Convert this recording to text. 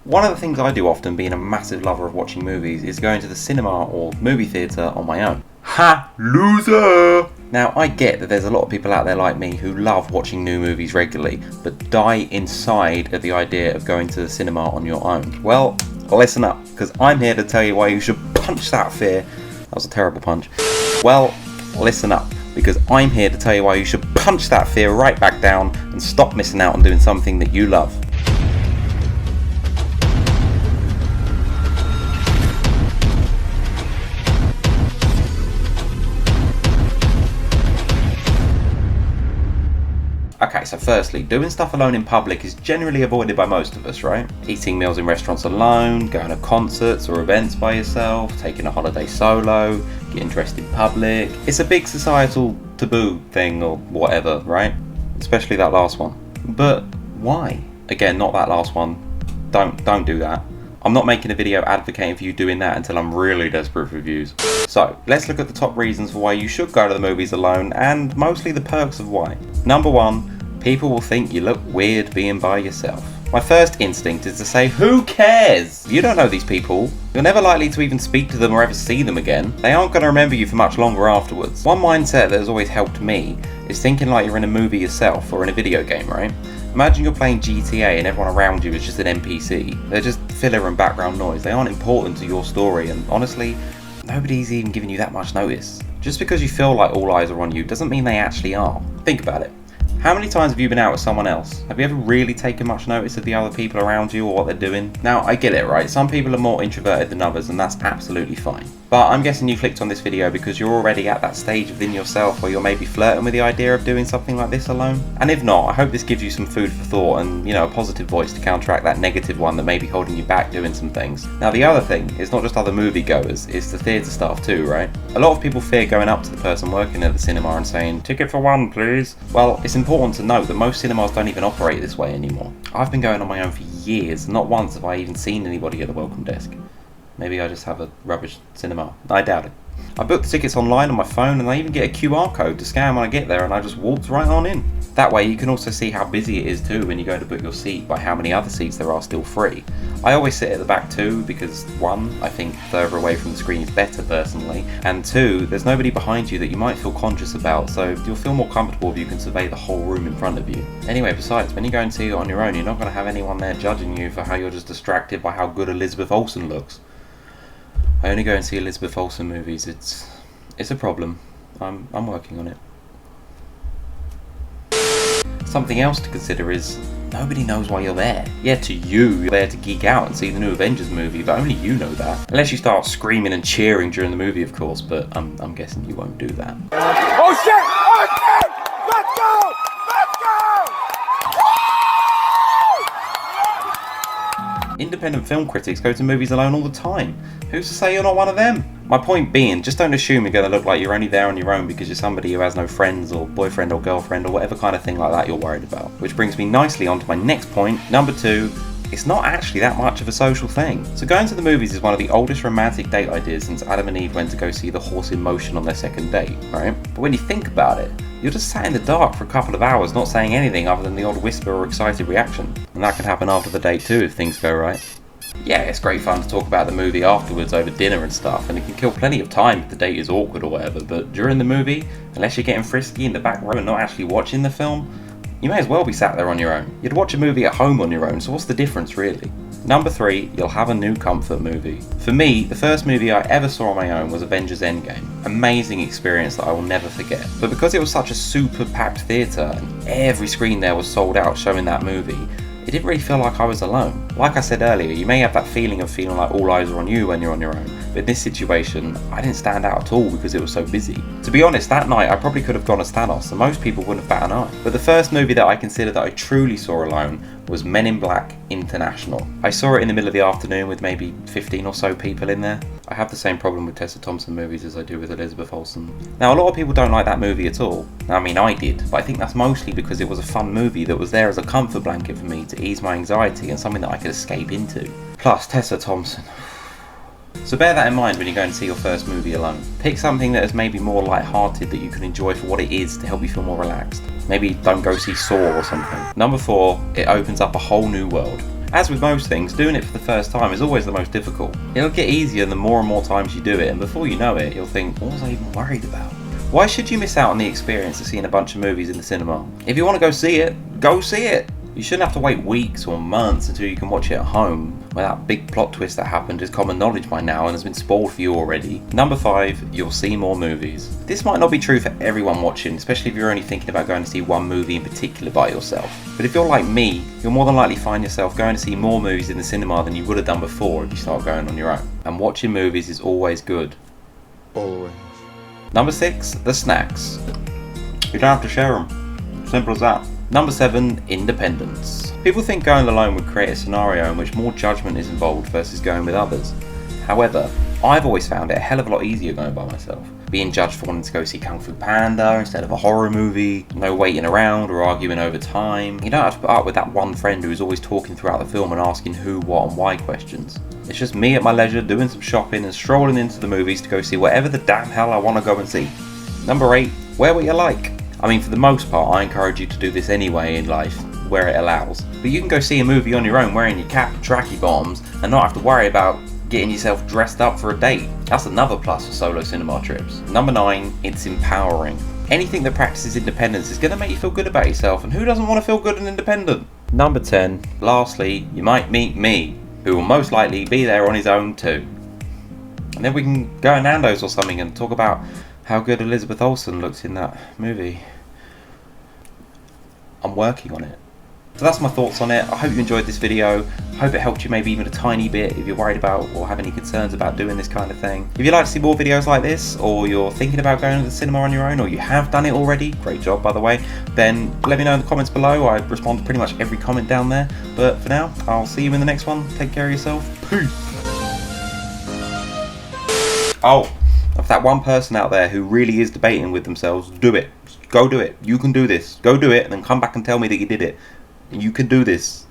One of the things I do often, being a massive lover of watching movies, is going to the cinema or movie theatre on my own. Ha! Loser! Now, I get that there's a lot of people out there like me who love watching new movies regularly, but die inside at the idea of going to the cinema on your own. Well, listen up, because I'm here to tell you why you should punch that fear. That was a terrible punch. Well, listen up, because I'm here to tell you why you should punch that fear right back down and stop missing out on doing something that you love. Okay, so firstly, doing stuff alone in public is generally avoided by most of us, right? Eating meals in restaurants alone, going to concerts or events by yourself, taking a holiday solo, getting dressed in public. It's a big societal taboo thing or whatever, right? Especially that last one. But why? Again, not that last one. Don't do that. I'm not making a video advocating for you doing that until I'm really desperate for views. So, let's look at the top reasons for why you should go to the movies alone, and mostly the perks of why. Number one, people will think you look weird being by yourself. My first instinct is to say, who cares? You don't know these people. You're never likely to even speak to them or ever see them again. They aren't going to remember you for much longer afterwards. One mindset that has always helped me is thinking like you're in a movie yourself or in a video game, right? Imagine you're playing GTA and everyone around you is just an NPC. They're just filler and background noise. They aren't important to your story, and honestly, nobody's even giving you that much notice. Just because you feel like all eyes are on you doesn't mean they actually are. Think about it. How many times have you been out with someone else? Have you ever really taken much notice of the other people around you or what they're doing? Now, I get it, right? Some people are more introverted than others, and that's absolutely fine. But I'm guessing you clicked on this video because you're already at that stage within yourself where you're maybe flirting with the idea of doing something like this alone. And if not, I hope this gives you some food for thought and, a positive voice to counteract that negative one that may be holding you back doing some things. Now, the other thing is not just other moviegoers, it's the theatre staff too, right? A lot of people fear going up to the person working at the cinema and saying, "Ticket for one, please." Well, it's important to note that most cinemas don't even operate this way anymore. I've been going on my own for years, and not once have I even seen anybody at the welcome desk. Maybe I just have a rubbish cinema. I doubt it. I booked the tickets online on my phone, and I even get a QR code to scan when I get there, and I just walked right on in. That way you can also see how busy it is too when you go to book your seat by how many other seats there are still free. I always sit at the back too because one, I think further away from the screen is better personally, and two, there's nobody behind you that you might feel conscious about, so you'll feel more comfortable if you can survey the whole room in front of you. Anyway, besides, when you go and see it on your own, you're not going to have anyone there judging you for how you're just distracted by how good Elizabeth Olsen looks. I only go and see Elizabeth Olsen movies. It's a problem. I'm working on it. Something else to consider is nobody knows why you're there. Yeah, to you, you're there to geek out and see the new Avengers movie, but only you know that. Unless you start screaming and cheering during the movie, of course, but I'm guessing you won't do that. Oh shit! Oh shit! Let's go! Let's go! Independent film critics go to movies alone all the time. Who's to say you're not one of them? My point being, just don't assume you're going to look like you're only there on your own because you're somebody who has no friends or boyfriend or girlfriend or whatever kind of thing like that you're worried about. Which brings me nicely on to my next point, number 2. It's not actually that much of a social thing. So going to the movies is one of the oldest romantic date ideas since Adam and Eve went to go see The Horse in Motion on their second date, right? But when you think about it, you're just sat in the dark for a couple of hours not saying anything other than the odd whisper or excited reaction. And that can happen after the date too if things go right. Yeah, it's great fun to talk about the movie afterwards over dinner and stuff, and it can kill plenty of time if the date is awkward or whatever, but during the movie, unless you're getting frisky in the back row and not actually watching the film, you may as well be sat there on your own. You'd watch a movie at home on your own, so what's the difference really? Number 3, you'll have a new comfort movie. For me, the first movie I ever saw on my own was Avengers Endgame. Amazing experience that I will never forget. But because it was such a super packed theatre, and every screen there was sold out showing that movie, it didn't really feel like I was alone. Like I said earlier, you may have that feeling of feeling like all eyes are on you when you're on your own, but in this situation, I didn't stand out at all because it was so busy. To be honest, that night I probably could have gone as Thanos, and most people wouldn't have bat an eye. But the first movie that I consider that I truly saw alone was Men in Black International. I saw it in the middle of the afternoon with maybe 15 or so people in there. I have the same problem with Tessa Thompson movies as I do with Elizabeth Olsen. Now, a lot of people don't like that movie at all. I mean, I did, but I think that's mostly because it was a fun movie that was there as a comfort blanket for me to ease my anxiety and something that I could escape into. Plus, Tessa Thompson. So bear that in mind when you go and see your first movie alone. Pick something that is maybe more light-hearted that you can enjoy for what it is to help you feel more relaxed. Maybe don't go see Saw or something. Number 4, it opens up a whole new world. As with most things, doing it for the first time is always the most difficult. It'll get easier the more and more times you do it, and before you know it, you'll think, what was I even worried about? Why should you miss out on the experience of seeing a bunch of movies in the cinema? If you want to go see it, go see it! You shouldn't have to wait weeks or months until you can watch it at home, where that big plot twist that happened is common knowledge by now and has been spoiled for you already. Number 5, you'll see more movies. This might not be true for everyone watching, especially if you're only thinking about going to see one movie in particular by yourself. But if you're like me, you'll more than likely find yourself going to see more movies in the cinema than you would have done before if you start going on your own. And watching movies is always good. Always. Number 6, the snacks. You don't have to share them. Simple as that. Number 7, independence. People think going alone would create a scenario in which more judgment is involved versus going with others. However, I've always found it a hell of a lot easier going by myself. Being judged for wanting to go see Kung Fu Panda instead of a horror movie, no waiting around or arguing over time. You don't have to put up with that one friend who is always talking throughout the film and asking who, what and why questions. It's just me at my leisure doing some shopping and strolling into the movies to go see whatever the damn hell I want to go and see. Number 8, wear what you like. I mean, for the most part, I encourage you to do this anyway in life, where it allows. But you can go see a movie on your own wearing your cap and tracky bottoms and not have to worry about getting yourself dressed up for a date. That's another plus for solo cinema trips. Number 9, it's empowering. Anything that practices independence is going to make you feel good about yourself, and who doesn't want to feel good and independent? Number 10, lastly, you might meet me, who will most likely be there on his own too. And then we can go to Nando's or something and talk about how good Elizabeth Olsen looked in that movie. I'm working on it. So that's my thoughts on it. I hope you enjoyed this video. I hope it helped you maybe even a tiny bit if you're worried about or have any concerns about doing this kind of thing. If you'd like to see more videos like this, or you're thinking about going to the cinema on your own, or you have done it already, great job by the way, then let me know in the comments below. I respond to pretty much every comment down there. But for now, I'll see you in the next one. Take care of yourself. Peace! Oh, of that one person out there who really is debating with themselves, do it. Go do it. You can do this. Go do it and then come back and tell me that you did it. You can do this.